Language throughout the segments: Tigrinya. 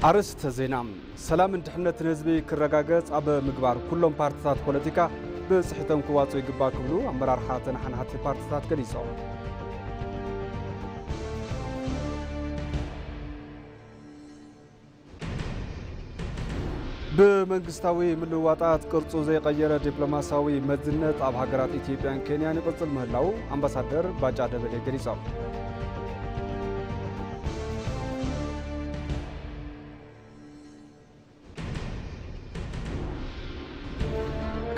አርስተ ዜና ሰላም እንድሕነት ህዝቢ ክረጋገጽ አበ ምግባር ኩሎም ፓርቲታት ፖለቲካ ብጽሕተም ክዋጹ ይግባ ክብሉ አመራርሓ ተናሓናሓቲ ፓርቲታት ገሊጾም። በመንግስታዊ ምልዋጣት ቅርጹ ዘይቀየረ ዲፕሎማሲያዊ መዝነት አብ ሃገራት ኢትዮጵያን ኬንያን ይቅጽል ምህላው አምባሳደር ባጫ ደበሌ ገሊጾም።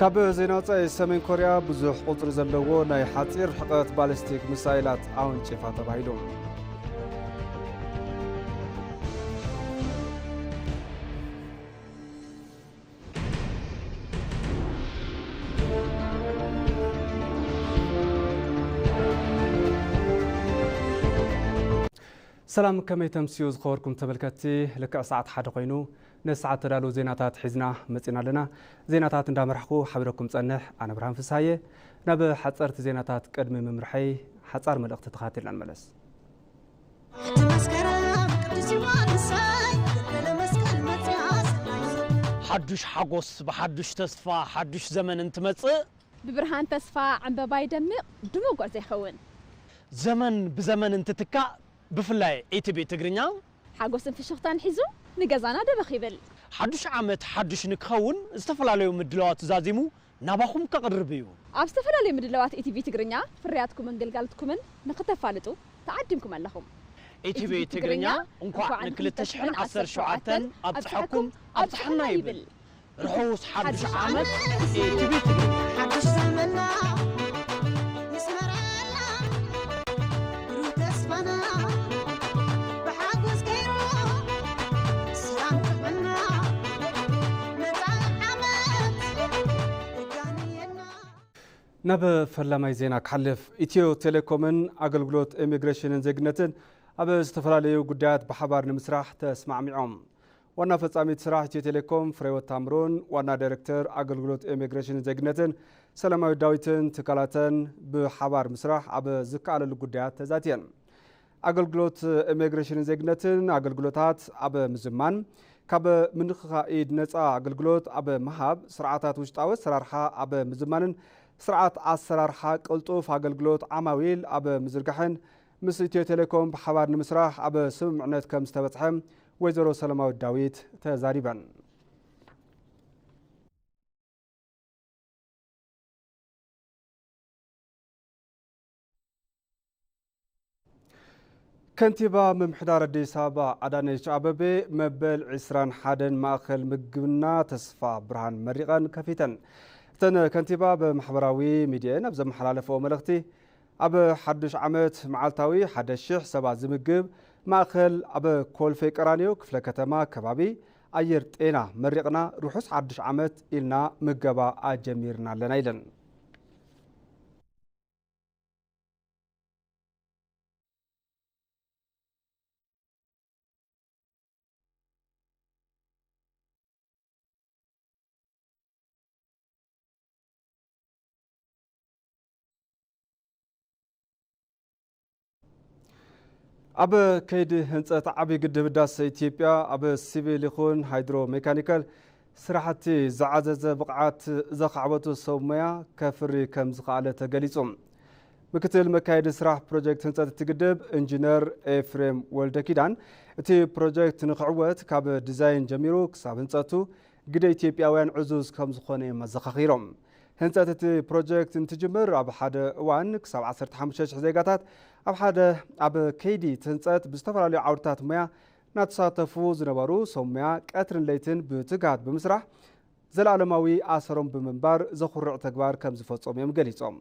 ካብ ዜና ወፃኢ ሰሜን ኮርያ ብዙሕ ቁፅሪ ዘለዎ ናይ ሓፂር ርሕቀት ባሊስቲክ ሚሳይላት ኣወንጪፋ ተባሂሉ። ሰላም ከመይ ተምስዩ ዝኸበርኩም ተመልከትቲ ልክዕ ሰዓት ሓደ ኮይኑ ነሰዓት ተዳሉ ዜናታት ሒዝና መፂና ኣለና። ዜናታት እንዳመርሕኩ ሓቢረኩም ፀንሕ ኣነ ብርሃን ፍሳየ ናብ ሓፀርቲ ዜናታት ቅድሚ ምምርሐይ ሓፃር መልእኽቲ ተኻቲልና ንመለስ። ሓዱሽ ሓጎስ ብሓዱሽ ተስፋ ሓዱሽ ዘመን እንትመጽእ ብብርሃን ተስፋ ዕንበባ ይደምቕ ድሙቕ ዘይኸውን ዘመን ብዘመን እንትትካእ ብፍላይ ኢቲቪ ትግርኛ ሓጎስን ፍሽኽታን ሒዙ ንገዛና ደበኽ ይብል። ሓዱሽ ዓመት ሓዱሽ ንክኸውን ዝተፈላለዩ ምድለዋት ተዛዚሙ ናባኹም ከቕርብ እዩ። ኣብ ዝተፈላለዩ ምድለዋት ኢቲቪ ትግርኛ ፍርያትኩምን ግልጋሎትኩምን ንኽተፋልጡ ተዓዲምኩም ኣለኹም። ኢቲቪ ትግርኛ እንኳዕ ን2017 ኣብፅሐኩም ኣብፅሐና ይብል። ርሑስ ሓዱሽ ዓመት ኢቲቪ ትግርኛ ሓዱሽ ዘመንና ናብ ፈላማይ ዜና ክሓልፍ ኢትዮ ቴሌኮምን ኣገልግሎት ኢሚግሬሽንን ዜግነትን ኣብ ዝተፈላለዩ ጉዳያት ብሓባር ንምስራሕ ተስማዕሚዖም። ዋና ፈጻሚት ስራሕ ኢትዮ ቴሌኮም ፍሬወት ታምሮን ዋና ዳይሬክተር ኣገልግሎት ኢሚግሬሽንን ዜግነትን ሰላማዊ ዳዊትን ትካላተን ብሓባር ምስራሕ ኣብ ዝከኣለሉ ጉዳያት ተዛትየን። ኣገልግሎት ኢሚግሬሽንን ዜግነትን ኣገልግሎታት ኣብ ምዝማን ካብ ምንክኻኢድ ነፃ ኣገልግሎት ኣብ ምሃብ ስርዓታት ውሽጣዊ ኣሰራርሓ ኣብ ምዝማንን ስርዓት ኣሰራርሓ ቅልጡፍ ኣገልግሎት ዓማዊል ኣብ ምዝርጋሕን ምስ ኢትዮ ቴሌኮም ብሓባር ንምስራሕ ኣብ ስምምዕነት ከም ዝተበፅሐ ወይዘሮ ሰላማዊት ዳዊት ተዛሪበን። ከንቲባ ምምሕዳር አዲስ አበባ አዳነች አበቤ መበል 21 ማእከል ምግብና ተስፋ ብርሃን መሪቐን ከፊተን። እተን ከንቲባ ብማሕበራዊ ሚድያን ኣብ ዘመሓላለፈኦ መልእኽቲ ኣብ ሓዱሽ ዓመት መዓልታዊ 1000 ሰባት ዝምግብ ማእከል ኣብ ኮልፌ ቀራኒዮ ክፍለ ከተማ ከባቢ ኣየር ጤና መሪቕና ርሑስ ሓዱሽ ዓመት ኢልና ምገባ ኣጀሚርና ኣለና ኢለን። ኣብ ከይዲ ህንፀት ዓብዪ ግድብ ህዳሴ ኢትዮጵያ ኣብ ሲቪል ይኹን ሃይድሮ ሜካኒካል ስራሕቲ ዝዓዘዘ ብቕዓት ዘኻዕበቱ ሰብ ሞያ ከፍሪ ከም ዝኸኣለ ተገሊጹ። ምክትል መካየዲ ስራሕ ፕሮጀክት ህንፀት እቲ ግድብ ኢንጂነር ኤፍሬም ወልደ ኪዳን እቲ ፕሮጀክት ንክዕወት ካብ ዲዛይን ጀሚሩ ክሳብ ህንፀቱ ግደ ኢትዮጵያውያን ዕዙዝ ከም ዝኾነ መዘኻኺሮም። ህንፀት እቲ ፕሮጀክት እንትጅምር ኣብ ሓደ እዋን ክሳብ 15,000 ዜጋታት ኣብ ከይዲ ህንፀት ብዝተፈላለዩ ዓውድታት ሞያ እናተሳተፉ ዝነበሩ ሰብ ሞያ ቀትርን ለይትን ብትግሃት ብምስራሕ ዘለኣለማዊ ኣሰሮም ብምንባር ዘኹርዕ ተግባር ከም ዝፈጸሙ እዮም ገሊጾም።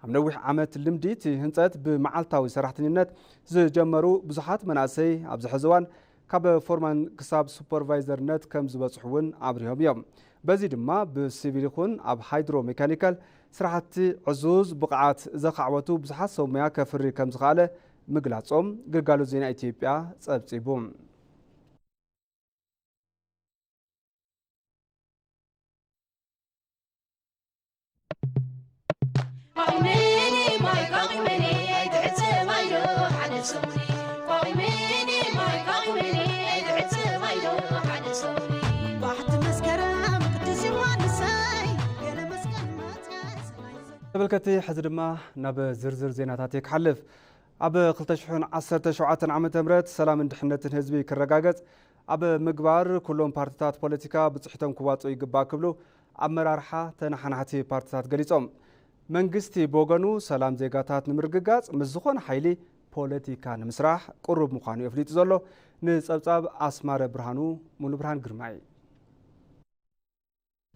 ኣብ ነዊሕ ዓመት ልምዲ እቲ ህንፀት ብመዓልታዊ ሰራሕተኝነት ዝጀመሩ ብዙሓት መናእሰይ ኣብዚ ሕዚ እዋን ካብ ፎርማን ክሳብ ሱፐርቫይዘርነት ከም ዝበፅሑ እውን ኣብሪሆም እዮም። በዚ ድማ ብሲቪል ይኹን ኣብ ሃይድሮ ሜካኒካል ስራሕቲ ዕዙዝ ብቕዓት ዘኻዕወቱ ብዙሓት ሰብ ሞያ ከፍሪ ከም ዝኸኣለ ምግላጾም ግልጋሎት ዜና ኢትዮጵያ ጸብጺቡ። تبلكتي حزدما ناب زرزر زيناتات يكحلف أب 2017 عام تمرت سلام اندحنة حزبي كرقاقت أب مقبار كلهم بارتيات بوليتيكا بصحتهم كواتو يقبا كبلو أمرارحة تنحنحتي بارتيات قليصهم منقستي بوغنو سلام زيقاتات نمرقاقات مزخون حيلي بوليتيكا نمسراح قرب مقانو يفليت زولو نصبصاب أسمار برهانو مولو برهان قرماي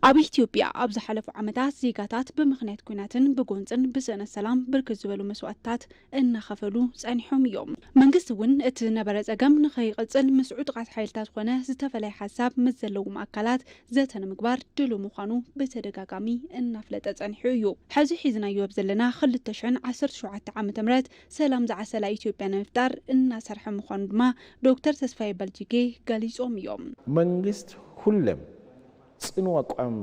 ኣብ ኢትዮጵያ ኣብ ዝሓለፉ ዓመታት ዜጋታት ብምኽንያት ኩናትን ብጎንፅን ብስእነ ሰላም ብርክት ዝበሉ መስዋዕትታት እናኸፈሉ ጸኒሖም እዮም መንግስቲ እውን እቲ ነበረ ጸገም ንኸይቕጽል ምስ ዕጡቃት ሓይልታት ኮነ ዝተፈለየ ሓሳብ ምስ ዘለዎም ኣካላት ዘተ ንምግባር ድሉው ምዃኑ ብተደጋጋሚ እናፍለጠ ጸኒሑ እዩ ሕዚ ሒዝናዮ ኣብ ዘለና 2017 ዓመተ ምህረት ሰላም ዝዓሰላ ኢትዮጵያ ንምፍጣር እናሰርሐ ምዃኑ ድማ ዶክተር ተስፋይ በልጅጌ ገሊጾም እዮም መንግስት ሁሌም ጽኑ አቋም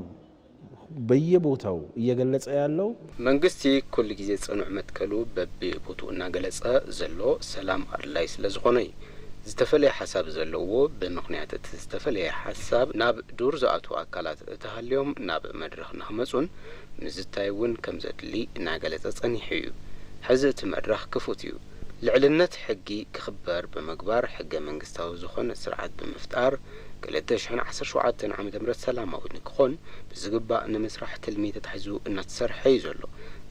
በየቦታው እየገለጸ ያለው መንግስቲ ኩል ጊዜ ጽኑዕ መትከሉ በቦታው እናገለጸ ዘሎ ሰላም አድላይ ስለዝኾነ ዝተፈለየ ሓሳብ ዘለዎ ብምኽንያት እቲ ዝተፈለየ ሓሳብ ናብ ዱር ዝኣቱ ኣካላት እተሃልዮም ናብ መድረኽ ንኽመጹን ምዝታይ እውን ከም ዘድሊ እናገለጸ ጸኒሑ እዩ ሕዚ እቲ መድረኽ ክፉት እዩ ልዕልነት ሕጊ ክኽበር ብምግባር ሕገ መንግስታዊ ዝኾነ ስርዓት ብምፍጣር 2017 ዓመተ ምህረት ሰላማዊ ንክኾን ብዝግባእ ንምስራሕ ትልሚ ተታሒዙ እናተሰርሐ እዩ ዘሎ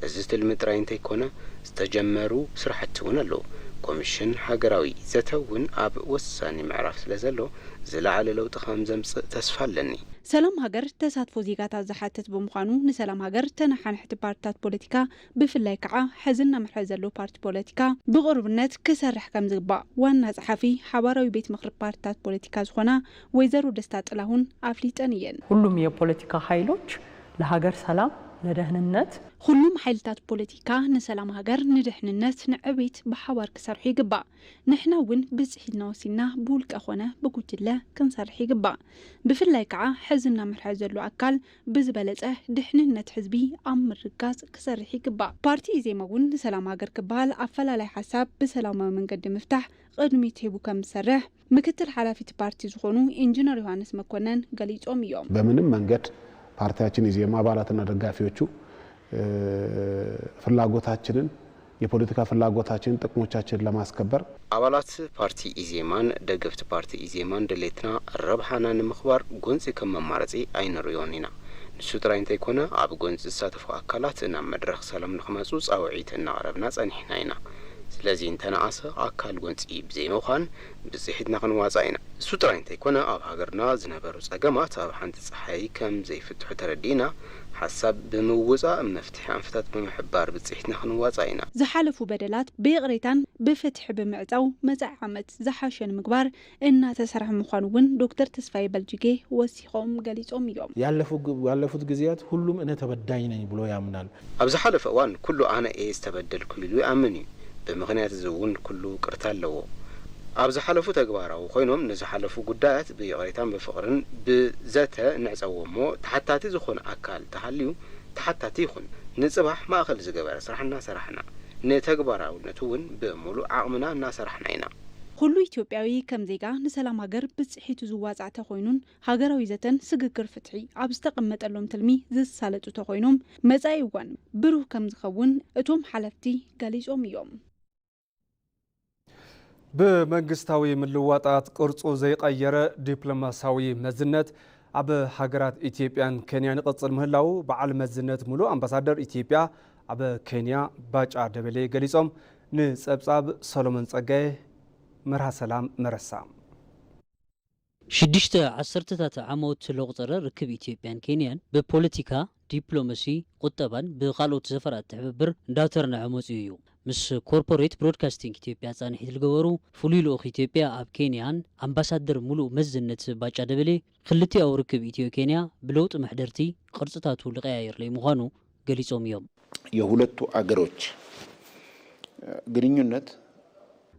እዚ ትልሚ ጥራይ እንተይኮነ ዝተጀመሩ ስራሕቲ እውን ኣለዉ ኮሚሽን ሃገራዊ ዘተ እውን ኣብ ወሳኒ ምዕራፍ ስለ ዘሎ ዝለዓለ ለውጢ ከም ዘምጽእ ተስፋ ኣለኒ ሰላም ሃገር ተሳትፎ ዜጋታት ዝሓትት ብምዃኑ ንሰላም ሃገር ተነሓንሕቲ ፓርቲታት ፖለቲካ ብፍላይ ከዓ ሕዝና ምሕረት ዘሎ ፓርቲ ፖለቲካ ብቅርብነት ክሰርሕ ከም ዝግባእ ዋና ጸሓፊ ሓባራዊ ቤት ምክሪ ፓርቲታት ፖለቲካ ዝኾና ወይዘሮ ደስታ ጥላሁን አፍሊጠን እየን ሁሉም የፖለቲካ ኃይሎች ለሀገር ሰላም ለደህንነት ሁሉም ኃይልታት ፖለቲካ ንሰላም ሃገር ንድሕንነት ንዕቤት ብሓባር ክሰርሑ ይግባእ ንሕና እውን ብጽሒድና ወሲና ብውልቀ ኾነ ብጉጅለ ክንሰርሕ ይግባእ ብፍላይ ከዓ ሕዝና ምሕረት ዘሎ ኣካል ብዝበለጸ ድሕንነት ህዝቢ ኣብ ምርጋጽ ክሰርሕ ይግባእ ፓርቲ ኢዜማ እውን ንሰላም ሃገር ክበሃል ኣፈላላይ ሓሳብ ብሰላማዊ መንገዲ ምፍታሕ ቅድሚት ሂቡ ከም ዝሰርሕ ምክትል ሓላፊት ፓርቲ ዝኾኑ ኢንጂነር ዮሐንስ መኮነን ገሊጾም እዮም በምንም መንገድ ፓርቲያችን ኢዜማ አባላትና ደጋፊዎቹ ፍላጎታችንን የፖለቲካ ፍላጎታችንን ጥቅሞቻችንን ለማስከበር አባላት ፓርቲ ኢዜማን ደገፍት ፓርቲ ኢዜማን ደሌትና ረብሓና ንምኽባር ጎንፂ ከም መማረጺ ኣይንርዮኒና ንሱ ጥራይ እንተይኮነ ኣብ ጎንፂ ዝሳተፉ ኣካላት ናብ መድረኽ ሰላም ንኽመጹ ጻውዒት እናቕረብና ጸኒሕና ኢና ስለዚህ እንተነኣሰ አካል ጎንፂ ብዘይምዃን ብጽሒድና ክንዋጻእ ኢና እሱ ጥራይ እንተይኮነ ኣብ ሃገርና ዝነበሩ ጸገማት ኣብ ሓንቲ ፀሓይ ከም ዘይፍትሑ ተረዲእና ሓሳብ ብምውጻእ መፍትሒ ኣንፈታት ብምሕባር ብጽሒድና ክንዋጻእ ኢና ዝሓለፉ በደላት ብይቕሬታን ብፍትሒ ብምዕጻው መጻኢ ዓመት ዝሓሸ ንምግባር እናተሰርሐ ምዃኑ እውን ዶክተር ተስፋይ በልጅጌ ወሲኾም ገሊጾም እዮም ያለፉት ጊዜያት ሁሉም እነ ተበዳይ ነኝ ብሎ ያምናል ኣብ ዝሓለፈ እዋን ኩሉ ኣነ ዝተበደልኩ ኢሉ ይኣምን እዩ ብምኽንያት ዝውን ኩሉ ቅርታ ኣለዎ ኣብ ዝሓለፉ ተግባራዊ ኮይኖም ንዝሓለፉ ጉዳያት ብይቕሬታን ብፍቕርን ብዘተ ንዕጸውሞ ተሓታቲ ዝኾነ ኣካል ተሃልዩ ተሓታቲ ይኹን ንጽባሕ ማእኸል ዝገበረ ስራሕና ሰራሕና ንተግባራውነቱ እውን ብምሉእ ዓቕምና እናሰራሕና ኢና ኩሉ ኢትዮጵያዊ ከም ዜጋ ንሰላም ሃገር ብጽሒቱ ዝዋጻእ ተኾይኑን ሃገራዊ ዘተን ስግግር ፍትሒ ኣብ ዝተቐመጠሎም ትልሚ ዝሳለጡ ተኾይኖም መጻኢ እዋን ብሩህ ከም ዝኸውን እቶም ሓለፍቲ ገሊጾም እዮም بمنجستاوي ملواتات قرصو زي قيرة دبلوماساوي مزنت أب حجرات إثيوبيان كينيا نقص المهلاو بعل مزنت ملو أمباسادر إثيوبيا أب كينيا باجع دبلي قليسهم نسبساب سولومون صقاي مرها سلام مرسام شدشت عصرتات عموت لغطر ركب إثيوبيان كينيان ببوليتيكا دبلوماسي قطبان بقالوت سفرات تحببر داترنا عموزيو مس كوربوريت برودكاستينج إثيوبيا صانحيت الجوارو فليلو إثيوبيا أب كينيان أمباسادر ملو مزنت باجع دبلي خلتي أو ركب إثيو كينيا بلوت محدرتي قرصتاتو لغاير لي مغانو قليصوم يوم يهولتو أجروش قرينيونت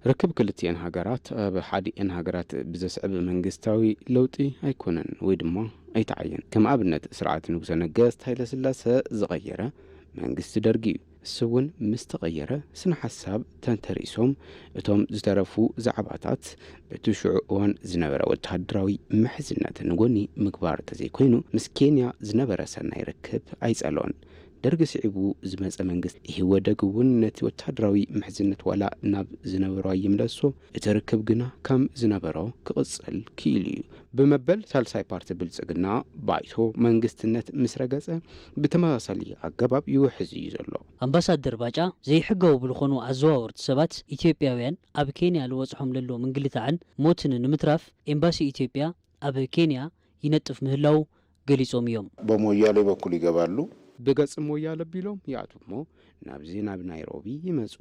ركب كلتين هاجرات بحادي إن هاجرات بزسعب منجستاوي لوتي هيكونن ويدما أيتعين كما أبنت سرعة نوزن جاست هاي لسلاسة صغيرة منجست درجي السون مستغيرة سنة حساب تنتريسهم اتهم زترفو زعباتات بتشعوان زنبرة والتهدراوي محزنات نقولني مكبار تزي كوينو مسكينيا زنبرة سنة يركب أيسألون ደርግ ስዒቡ ዝመፀ መንግስት ይህወደግ እውን ነቲ ወታደራዊ ምሕዝነት ዋላ ናብ ዝነበሮ ይምለሶ እቲ ርክብ ግና ከም ዝነበሮ ክቕፅል ክኢሉ እዩ በመበል ሳልሳይ ፓርቲ ብልጽግና ባይቶ መንግስትነት ምስ ረገጸ ብተመሳሳሊ አገባብ ይውሕዝ እዩ ዘሎ አምባሳደር ባጫ ዘይሕጋው ብልኾኑ አዘዋወርቲ ሰባት ኢትዮጵያውያን ኣብ ኬንያ ልወጽሖም ለሎ ምንግልታዕን ሞትን ንምትራፍ ኤምባሲ ኢትዮጵያ ኣብ ኬንያ ይነጥፍ ምህላው ገሊጾም እዮም በሞያሌ በኩል ይገባሉ በገጽ ሞያሌ ቢሎም ያቱሞ ናብዚ ናብ ናይሮቢ ይመጹ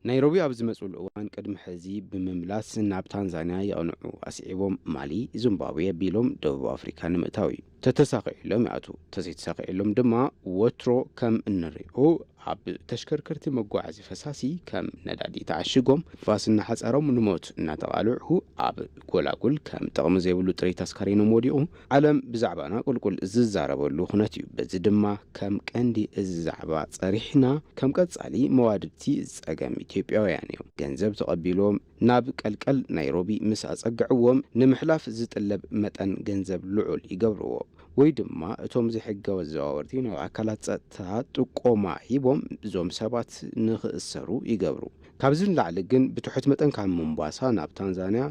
ናይሮቢ ኣብ ዝመጹሉ እዋን ቅድሚ ሕዚ ብምምላስ ናብ ታንዛኒያ ያውንዑ አስዒቦም ማሊ ዚምባብዌ ቢሎም ደቡብ አፍሪካ ንምእታው እዩ ተተሳኺሎም ያቱ ተዘይተሳኺሎም ድማ ወትሮ ከም እንሪኦ ኣብ ተሽከርከርቲ መጓዓዚ ፈሳሲ ከም ነዳዲ ተዓሽጎም ፋስና ሓጸሮም ንሞት እናተቃልዑ ኣብ ጎላጉል ከም ጥቕሚ ዘይብሉ ጥሬት አስካሪኖም ወዲቑ ዓለም ብዛዕባና ቁልቁል ዝዛረበሉ ኩነት እዩ በዚ ድማ ከም ቀንዲ ዛዕባ ጸሪሕና ከም ቀጻሊ መዋድብቲ ጸገም ኢትዮጵያውያን እዮም ገንዘብ ተቐቢሎም ናብ ቀልቀል ናይሮቢ ምስ አጸግዕዎም ንምሕላፍ ዝጥለብ መጠን ገንዘብ ልዑል ይገብርዎ ወይ ድማ እቶም ዝሕጋው ዘዋወርቲ ናብ አካላት ጸጥታ ጥቆማ ሂቦም ዞም ሰባት ንኽእሰሩ ይገብሩ ካብዚ ንላዕሊ ግን ብትሑት መጠን ካብ ሞምባሳ ናብ ታንዛኒያ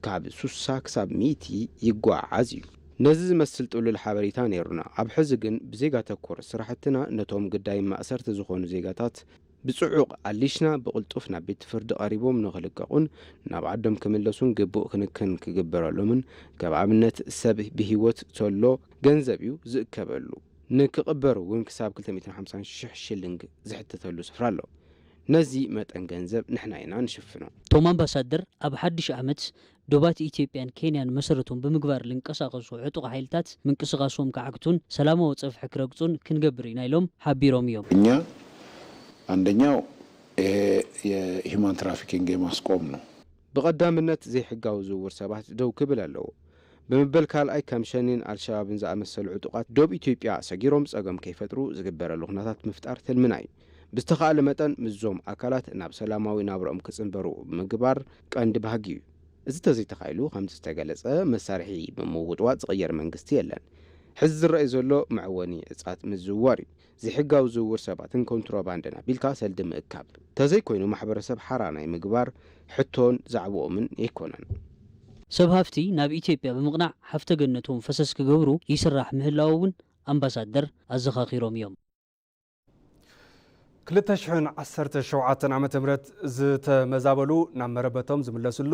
ካብ ሱሳ ክሳብ ሚቲ ይጓዓዝ እዩ ነዚ ዝመስል ጥሉል ሓበሬታ ነይሩና ኣብ ሕዚ ግን ብዜጋ ተኮር ስራሕትና ነቶም ግዳይ ማእሰርቲ ዝኾኑ ዜጋታት ብጽዑቕ አሊሽና ብቕልጡፍ ናብ ቤት ፍርዲ ቀሪቦም ንኽልቀቁን ናብ ዓዶም ክምለሱን ግቡእ ክንክን ክግበረሎምን ካብ ኣብነት ሰብ ብሂወት ተሎ ገንዘብ እዩ ዝእከበሉ ንክቕበሩ እውን ክሳብ 250,000 ሽልንግ ዝሕተተሉ ስፍራ ኣሎ ነዚ መጠን ገንዘብ ንሕና ኢና ንሽፍኖ ቶም አምባሳደር ኣብ ሓድሽ ዓመት ዶባት ኢትዮጵያን ኬንያን መሰረቱን ብምግባር ልንቀሳቀሱ ዕጡቅ ኃይልታት ምንቅስቃሶም ከዓግቱን ሰላማዊ ፀፍሒ ክረግጹን ክንገብር ኢና ኢሎም ሓቢሮም እዮም እኛ አንደኛው የሂማን ትራፊኪንግ የማስቆም ነው በቀዳምነት ዘይሕጋው ዝውውር ሰባት ደው ክብል አለው በመበል ካልአይ ከም ሸኒን አልሸባብን ዝኣመሰሉ ዕጡቃት ዶብ ኢትዮጵያ ሰጊሮም ጸገም ከይፈጥሩ ዝግበረሉ ኩነታት ምፍጣር ትልምና እዩ ብዝተኻለ መጠን ምዞም አካላት ናብ ሰላማዊ ናብሮኦም ክጽንበሩ ምግባር ቀንዲ ባህጊ እዩ እዚ ተዘይተኻይሉ ከም ዝተገለጸ መሳርሒ ብምውጥዋጥ ዝቕየር መንግስቲ የለን ሕዚ ዝረአይ ዘሎ መዕወኒ እጻት ምዝዋር እዩ ዝሕጋው ዝውውር ሰባትን ኮንትሮባንድና ቢልካ ሰልዲ ምእካብ ተዘይ ኮይኑ ማሕበረሰብ ሓራ ናይ ምግባር ሕቶን ዛዕቦኦምን ይኮነን ሰብ ሃፍቲ ናብ ኢትዮጵያ ብምቕናዕ ሓፍተገነቶም ፈሰስ ክገብሩ ይስራሕ ምህላው እውን አምባሳደር አዘኻኺሮም እዮም 2017 ዓመተ ምህረት ዝተመዛበሉ ናብ መረበቶም ዝምለሱሉ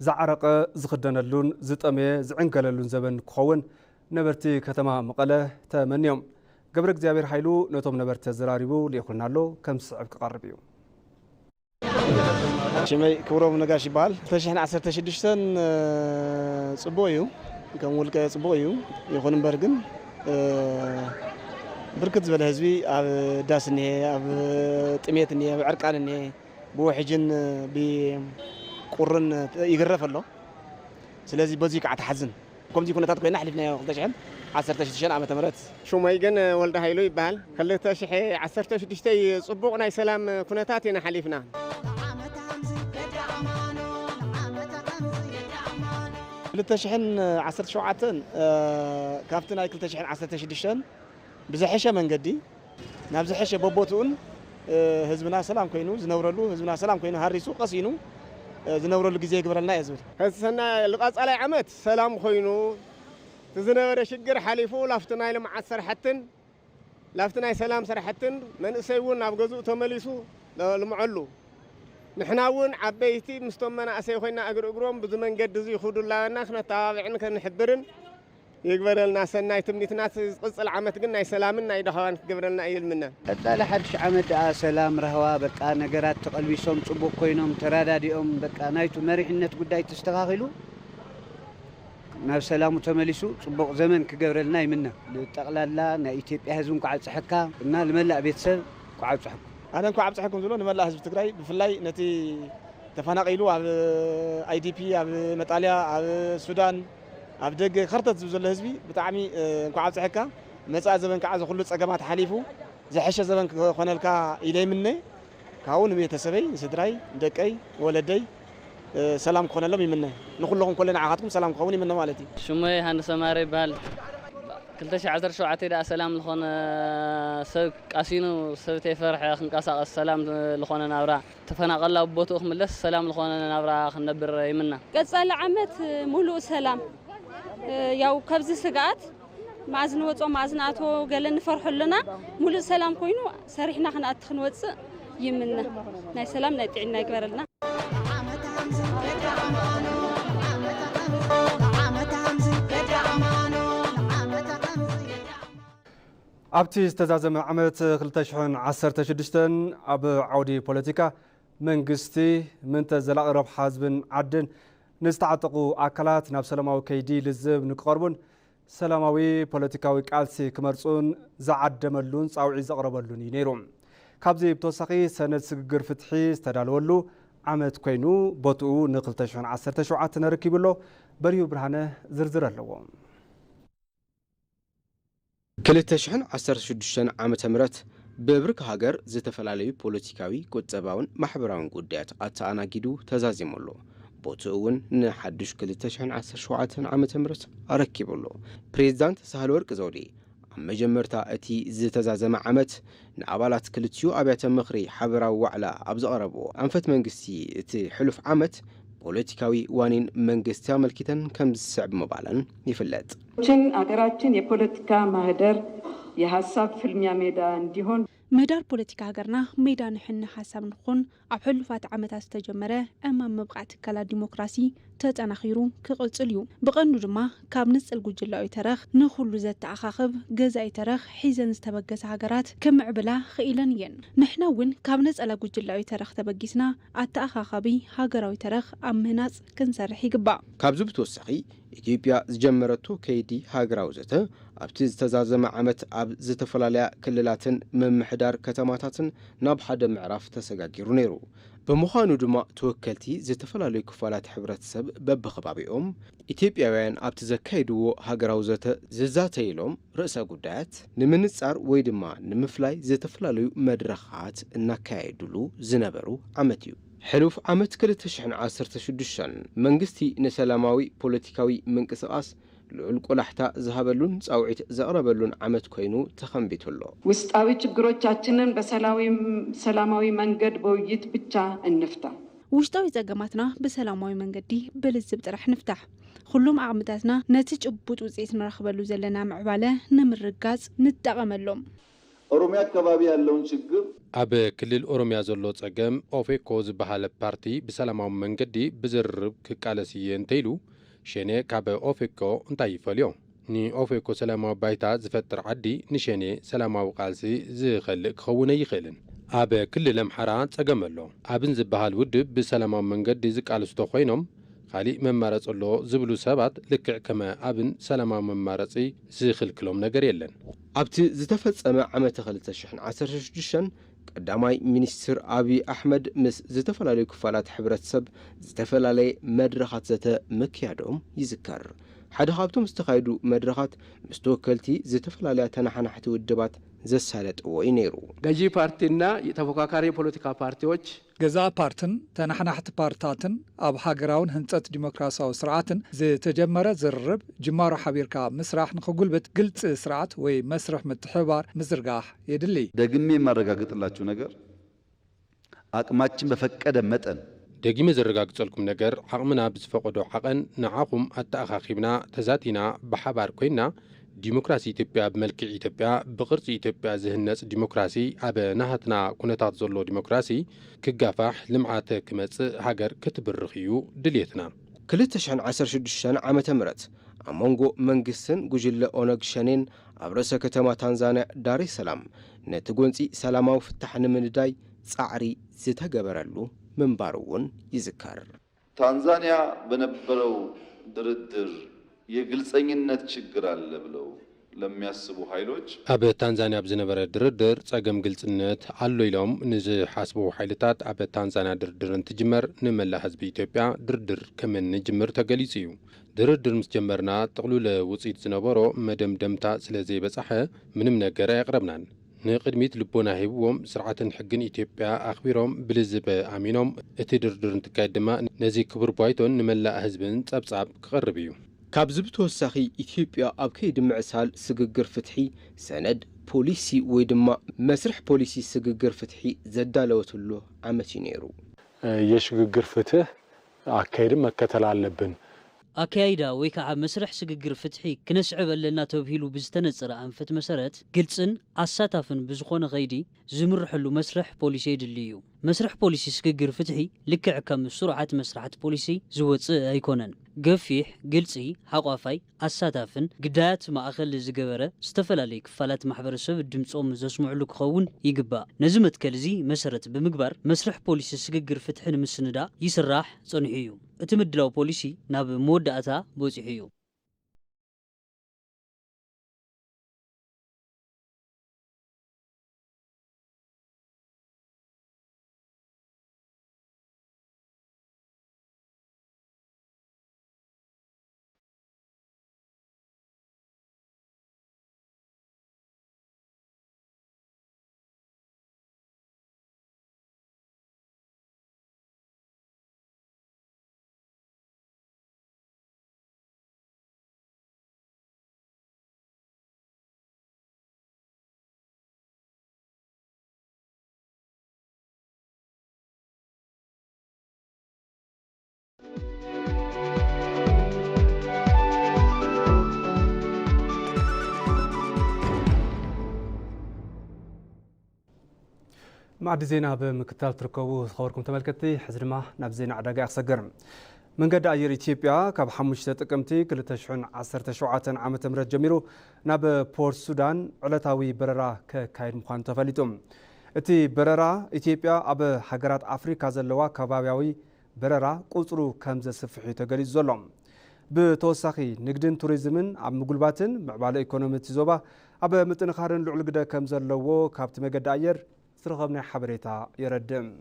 ዝዓረቀ ዝኽደነሉን ዝጠመየ ዝዕንገለሉን ዘበን ክኸውን ነበርቲ ከተማ መቐለ ተመንዮም ገብረ እግዚአብሔር ኃይሉ ነቶም ነበርቲ ተዘራሪቡ ሊኹልናሎ ከም ስዕብ ክቐርብ እዩ ሽመይ ክብሮም ነጋሽ ይባል 2016 ጽቡቅ እዩ ከም ውልቀ ጽቡቅ እዩ ይኹን እምበር ግን ብርክት ዝበለ ህዝቢ ኣብ ዳስኒ ኣብ ጥሜትኒ ኣብ ዕርቃንኒ ብውሕጅን ብቁርን ይገረፍ ኣሎ ስለዚ በዚ ከዓ ተሓዝን ከምዚ ኩነታት ኮይና ሓሊፍናዮ 2016 ዓመተ ምህረት ሹመይ ግን ወልደ ኃይሉ ይባል 2016 ጽቡቅ ናይ ሰላም ኩነታት ኢና ሓሊፍና 2017 ካብቲ ናይ 2016 ብዝሐሸ መንገዲ ናብ ዝሐሸ በቦቱን ህዝብና ሰላም ኮይኑ ዝነብረሉ ህዝብና ሰላም ኮይኑ ሃሪሱ ቀሲኑ ዝነብረሉ ግዜ ይግበረልና ይዝብል ህዝብና ልቃጻላይ ዓመት ሰላም ኮይኑ ዝነበረ ሽግር ሓሊፉ ላፍትናይ ልምዓት ስራሕትን ላፍትናይ ሰላም ስራሕትን መንእሰይ እውን ናብ ገዝኡ ተመሊሱ ልምዐሉ ንሕና እውን ዓበይቲ ምስቶም መናእሰይ ኮይና እግሮም ብዙ መንገዲ እዚ ይኹዱላና ክነተባብዕን ክንሕብርን ይግበረልና ሰናይ ትምኒትና ዝቅጽል ዓመት ግን ናይ ሰላምን ናይ ደኸዋን ክገብረልና ይልምና ቀጣለ ሓድሽ ዓመት ሰላም ረህዋ በቃ ነገራት ተቀልቢሶም ጽቡቅ ኮይኖም ተራዳዲኦም በቃ ናይቱ መሪሕነት ጉዳይ ተስተኻኺሉ ናብ ሰላሙ ተመሊሱ ጽቡቅ ዘመን ክገብረልና ይምና ጠቅላላ ናይ ኢትዮጵያ ህዝብን ክዓጽሐካ እና ለመላእ ቤተሰብ ክዓጽሐኩ ኣነ እንኳ ዓብጽሐኩም ዝሎ ንመላእ ህዝቢ ትግራይ ብፍላይ ነቲ ተፈናቂሉ ኣብ አይዲፒ ኣብ መጣልያ ኣብ ሱዳን ኣብ ደገ ከርተት ዘሎ ህዝቢ ብጣዕሚ እንኳ ዓብጽሐካ መጻእ ዘበን ከዓ ዝኹሉ ጸገማት ሓሊፉ ዝሐሸ ዘበን ክኾነልካ ኢለ ይምነ ካብኡ ንቤተሰበይ ንስድራይ ደቀይ ወለደይ ሰላም ክኾነሎም ይምነ ንኹለኹም ኮለና ዓኻትኩም ሰላም ክኸውን ይምነ ማለት እዩ ሽሞይ ሃንሰ ማረ ይባል كلتا شعر شوعتي دا سلام لخون سب قاسينو سب تفرح خنقاساقس سلام لخون نابرا تفناقلا بوتو خملس سلام لخون نابرا خنبر يمنا قصال عمت ملو سلام ያው ከብዚ ስጋት ማዝን ወጾ ማዝናቶ ገለን ንፈርሑልና ሙሉ ሰላም ኮይኑ ሰሪሕና ክናት ክንወጽ ይምነ ናይ ሰላም ናይ ጥዕና ይግበረልና ኣብቲ ዝተዛዘመ ዓመት 2016 ኣብ ዓውዲ ፖለቲካ መንግስቲ ምንተ ዘላቒ ረብሓ ህዝብን ዓድን ንዝተዓጠቑ ኣካላት ናብ ሰላማዊ ከይዲ ልዝብ ንክቐርቡን ሰላማዊ ፖለቲካዊ ቃልሲ ክመርጹን ዝዓደመሉን ጻውዒት ዘቕረበሉን እዩ ነይሩ። ካብዚ ብተወሳኺ ሰነድ ስግግር ፍትሒ ዝተዳለወሉ ዓመት ኮይኑ ቦትኡ ን2017 ነረኪብሎ በሪሁ ብርሃነ ዝርዝር ኣለዎ። 2016 ዓመተ ምህረት በብርክ ሃገር ዝተፈላለዩ ፖለቲካዊ ቁጠባውን ማሕበራውን ጉዳያት ኣተኣናጊዱ ተዛዚሙሉ ቦትኡውን ንሓድሽ 2017 ዓመተ ምህረት ኣረኪቡሉ ፕሬዝዳንት ሳህለወርቅ ዘውዴ ኣብ መጀመርታ እቲ ዝተዛዘመ ዓመት ንኣባላት ክልቲኡ ኣብያተ ምኽሪ ሓበራዊ ዋዕላ ኣብ ዘቐረብዎ ኣንፈት መንግስቲ እቲ ሕሉፍ ዓመት ፖለቲካዊ ዋኒን መንግስቲ ኣመልኪተን ከም ዝስዕብ ምባለን ይፍለጥ። አገራችን የፖለቲካ ማህደር የሀሳብ ፍልሚያ ሜዳ እንዲሆን ምህዳር ፖለቲካ ሃገርና ሜዳ ንሕና ሓሳብ ንኹን ኣብ ሕሉፋት ዓመታት ዝተጀመረ እማም ምብቃዕ ትካላት ዲሞክራሲ ተጠናኺሩ ክቕፅል እዩ። ብቐንዱ ድማ ካብ ንፅል ጉጅላዊ ተረኽ ንኹሉ ዘተኣኻኽብ ገዛኢ ተረኽ ሒዘን ዝተበገሰ ሃገራት ከምዕብላ ክኢለን እየን። ንሕና እውን ካብ ነፀላ ጉጅላዊ ተረኽ ተበጊስና ኣተኣኻኻቢ ሃገራዊ ተረኽ ኣብ ምህናፅ ክንሰርሕ ይግባእ። ካብዚ ብተወሳኺ ኢትዮጵያ ዝጀመረቶ ከይዲ ሃገራዊ ዘተ ኣብቲ ዝተዛዘመ ዓመት ኣብ ዝተፈላለያ ክልላትን ምምሕዳር ከተማታትን ናብ ሓደ ምዕራፍ ተሰጋጊሩ ነይሩ። ብምዃኑ ድማ ተወከልቲ ዝተፈላለዩ ክፋላት ሕብረተሰብ በብኸባቢኦም ኢትዮጵያውያን ኣብቲ ዘካይድዎ ሃገራዊ ዘተ ዝዛተይሎም ርእሰ ጉዳያት ንምንጻር ወይ ድማ ንምፍላይ ዝተፈላለዩ መድረኻት እናካየድሉ ዝነበሩ ዓመት እዩ። ሕሉፍ ዓመት 2016 መንግስቲ ንሰላማዊ ፖለቲካዊ ምንቅስቓስ ልዑል ቆላሕታ ዝሃበሉን ጻውዒት ዘቕረበሉን ዓመት ኮይኑ ተኸንቢቱሎ። ውስጣዊ ችግሮቻችንን በሰላማዊ መንገድ በውይይት ብቻ እንፍታ። ውሽጣዊ ጸገማትና ብሰላማዊ መንገዲ ብልዝብ ጥራሕ ንፍታሕ። ኩሉም ኣቕምታትና ነቲ ጭቡጥ ውፅኢት ንረኽበሉ ዘለና ምዕባለ ንምርጋጽ ንጠቐመሎም። ኦሮሚያ አካባቢ ያለውን ችግር ኣብ ክልል ኦሮሚያ ዘሎ ጸገም ኦፌኮ ዝበሃለ ፓርቲ ብሰላማዊ መንገዲ ብዝርርብ ክቃለስየ እንተይሉ ሸኔ ካብ ኦፌኮ እንታይ ይፈልዮ? ንኦፌኮ ሰላማዊ ባይታ ዝፈጥር ዓዲ ንሸኔ ሰላማዊ ቃልሲ ዝኸልእ ክኸውን ኣይኽእልን። ኣብ ክልል ኣምሓራ ጸገም ኣሎ። ኣብን ዝበሃል ውድብ ብሰላማዊ መንገዲ ዝቃልስቶ ኮይኖም ካሊእ መማረፂ ኣሎ ዝብሉ ሰባት ልክዕ ከመ ኣብን ሰላማዊ መማረፂ ዝኽልክሎም ነገር የለን። ኣብቲ ዝተፈጸመ ዓመተ 2016 ቀዳማይ ሚኒስትር አብይ አሕመድ ምስ ዝተፈላለዩ ክፋላት ሕብረተሰብ ዝተፈላለየ መድረኻት ዘተ ምክያዶም ይዝከር። ሓደ ካብቶም ዝተኻየዱ መድረኻት ምስ ተወከልቲ ዝተፈላለያ ተናሓናሕቲ ውድባት ዘሳለጥዎ እዩ ነይሩ። ገዢ ፓርቲና ተፎካካሪ ፖለቲካ ፓርቲዎች ገዛ ፓርትን ተናሓናሕቲ ፓርቲታትን ኣብ ሃገራውን ህንፀት ዲሞክራሲያዊ ስርዓትን ዝተጀመረ ዝርርብ ጅማሮ ሓቢርካ ምስራሕ ንኽጉልበት ግልጽ ስርዓት ወይ መስርሕ ምትሕባር ምዝርጋሕ የድሊ። ደግሜ የማረጋግጥላችሁ ነገር አቅማችን በፈቀደ መጠን ደጊመ ዘረጋግጸልኩም ነገር ዓቕምና ብዝፈቀዶ ዓቐን ንዓኹም ኣተኣኻኺብና ተዛቲና ብሓባር ኮይና ዲሞክራሲ ኢትዮጵያ ብመልክዕ ኢትዮጵያ ብቅርፂ ኢትዮጵያ ዝህነጽ ዲሞክራሲ ኣብ ናሃትና ኩነታት ዘሎ ዲሞክራሲ ክጋፋሕ ልምዓተ ክመጽእ ሃገር ክትብርኽ እዩ ድልየትና። 2016 ዓመተ ምህረት ኣብ መንጎ መንግስትን ጉጅለ ኦነግ ሸኔን ኣብ ርእሰ ከተማ ታንዛንያ ዳሬ ሰላም ነቲ ጎንፂ ሰላማዊ ፍታሕ ንምንዳይ ጻዕሪ ዝተገበረሉ ምንባር እውን ይዝከር። ታንዛንያ በነበረው ድርድር የግልጸኝነት ችግር አለ ብለው ለሚያስቡ ኃይሎች ኣብ ታንዛንያ ብዝነበረ ድርድር ጸገም ግልጽነት ኣሎ ኢሎም ንዝሓስቡ ኃይልታት ኣብ ታንዛንያ ድርድር እንትጅመር ንመላእ ህዝቢ ኢትዮጵያ ድርድር ከም ንጅምር ተገሊጹ እዩ። ድርድር ምስ ጀመርና ጥቕሉለ ውፅኢት ዝነበሮ መደምደምታ ስለ ዘይበጻሐ ምንም ነገር ኣየቕረብናን። ንቅድሚት ልቦና ሂብዎም ስርዓትን ሕግን ኢትዮጵያ ኣኽቢሮም ብልዝበ ኣሚኖም እቲ ድርድር እንትካየድ ድማ ነዚ ክቡር ባይቶን ንመላእ ህዝብን ጸብጻብ ክቐርብ እዩ። ካብዚ ብተወሳኺ ኢትዮጵያ ኣብ ከይዲ ምዕሳል ስግግር ፍትሒ ሰነድ ፖሊሲ ወይ ድማ መስርሕ ፖሊሲ ስግግር ፍትሒ ዘዳለወትሉ ዓመት እዩ ነይሩ። የሽግግር ፍትህ አካሄድን መከተል አለብን። አካይዳ ወይ ከዓ መስርሕ ስግግር ፍትሒ ክነስዕብ ኣለና ተባሂሉ ብዝተነፀረ ኣንፈት መሰረት ግልጽን ኣሳታፍን ብዝኾነ ኸይዲ ዝምርሕሉ መስርሕ ፖሊሲ የድሊ እዩ። መስርሕ ፖሊሲ ስግግር ፍትሒ ልክዕ ከም ስሩዓት መስራሕቲ ፖሊሲ ዝወፅእ ኣይኮነን። ገፊሕ፣ ግልፂ፣ ሓቋፋይ፣ ኣሳታፍን ግዳያት ማእኸል ዝገበረ ዝተፈላለዩ ክፋላት ማሕበረሰብ ድምፆም ዘስምዕሉ ክኸውን ይግባእ። ነዚ መትከል እዚ መሰረት ብምግባር መስርሕ ፖሊሲ ስግግር ፍትሒ ንምስንዳእ ይስራሕ ጸኒሑ እዩ። እቲ ምድላው ፖሊሲ ናብ መወዳእታ በፂሑ እዩ። معد زينا بمكتال تركبو خبركم تملكتي حزرما ناب زينا عداقا يخسقر من قد أير إثيوبيا كاب حموشة تقمتي كل تشعن 17 عام تمرد جميرو ناب بور السودان علتاوي بررا كايد مخان تفاليتم اتي بررا إثيوبيا أب حقرات أفريقيا زلوا كبابيوي بررا قلترو كمزة سفحي تقالي الظلم بتوساخي نقدن توريزمن أب مقلباتن معبالة إيكونومي تزوبا أب متنخارن لعلقدا كمزة لوو كابت مقد أير رغبنا حبريتا يردم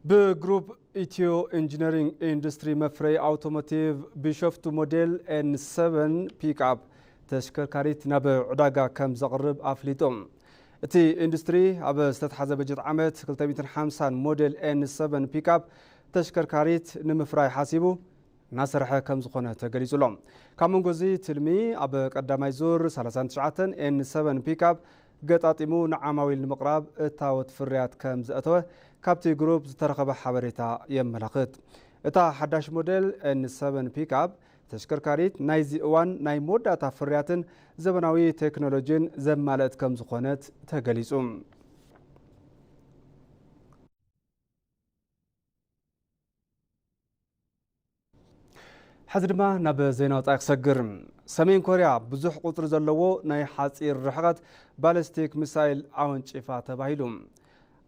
بجروب إثيو إنجينيرينج إندستري مفري أوتوموتيف بشوفتو موديل N7 بيك أب تشكركاريت ناب عداقا كم زغرب أفليتوم اتي إندستري أب استتحز بجد عامت 350 موديل N7 بيك أب تشكركاريت نمفراي حاسيبو ناسرحة كم زخونة تقليزو لهم كامون قوزي تلمي أب قدامي زور 39 N7 بيك أب قطعتمو نعاماوي المقراب اتاوت فريات كم زأتوه كابتي جروب زترخب حبريتا يملاقت اتا 11 موديل N7 بيك أب تشكركاريت نايزي اوان ناي مودا تفرياتن زبناوي تكنولوجين زمالت كم زخونة تقليزو حزر ما نب زينات أكسجر سمين كوريا بزح قطر زلوا ناي حاصير رحقت بالستيك مسائل عون شفات بايلوم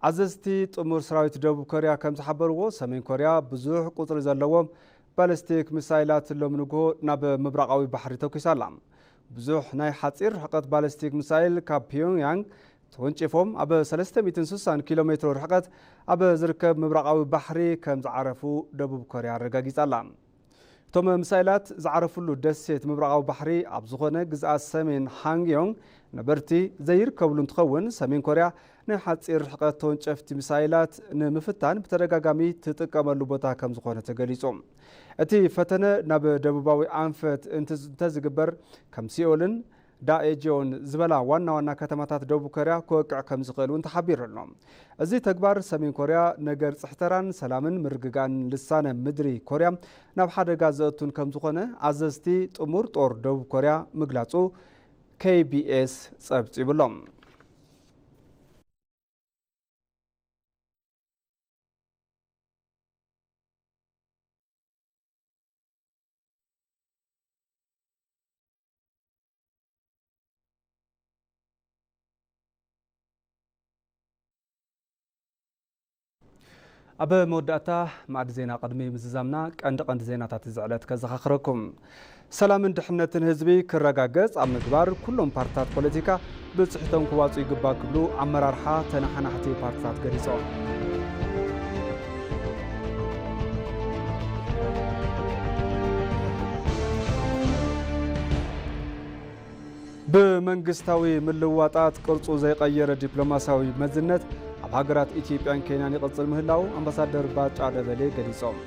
عززتي تأمر سراويت جنوب كوريا كم تحبروا سمين كوريا بزح قطر زلوا بالستيك مسائلات اللومنجو نب مبرقاوي بحري توكيسالام بزح ناي حاصير رحقت بالستيك مسائل كابيون يانغ تونشفهم أب 360 كيلومتر رحقت أب زركب مبرقاوي بحري كم تعرفوا جنوب كوريا رجاجيسالام توم مسائلات زعرفلو دسيت مبرقاو بحري أبزخونة جزء سمين هانغيونغ نبرتي زير كولون تخون سمين كوريا نحصير حقات تونشفتي مسائلات نمفتان بترجاجامي تتكملوا بتا كم زخونة تجليسهم أتي فتنة نب دبوباوي أنفت انتزجبر كم سيولن دايجون زبلا وانا كتماتات دبوب كوريا كوكع كم زقلون تحبير لهم أزي تكبر سمين كوريا نجر سحتران سلامن مرجعان لسانة مدري كوريا نب حدا جازتون كم زخونة عززتي تأمور طور دبوب كوريا مغلاتو KBS صابتي بلهم أب موداتا مع زينا قدمي مززامنا قند زينا تاتزعلت كزخخركم سلام دحنة هزبي كرغاغز أم مقبار كلهم بارتات بوليتيكا بصحتهم كواصو يقبا كبلو عمرارحا تنحنحتي بارتات قريسو بمنግስታዊ ምልዋጣት ቅርጹ ዘይቀየረ ዲፕሎማሲያዊ መዝነት ኣብ ሃገራት ኢትዮጵያን ኬንያን ይቀጽል ምህላው አምባሳደር ባጫ ደበሌ ገሊጾም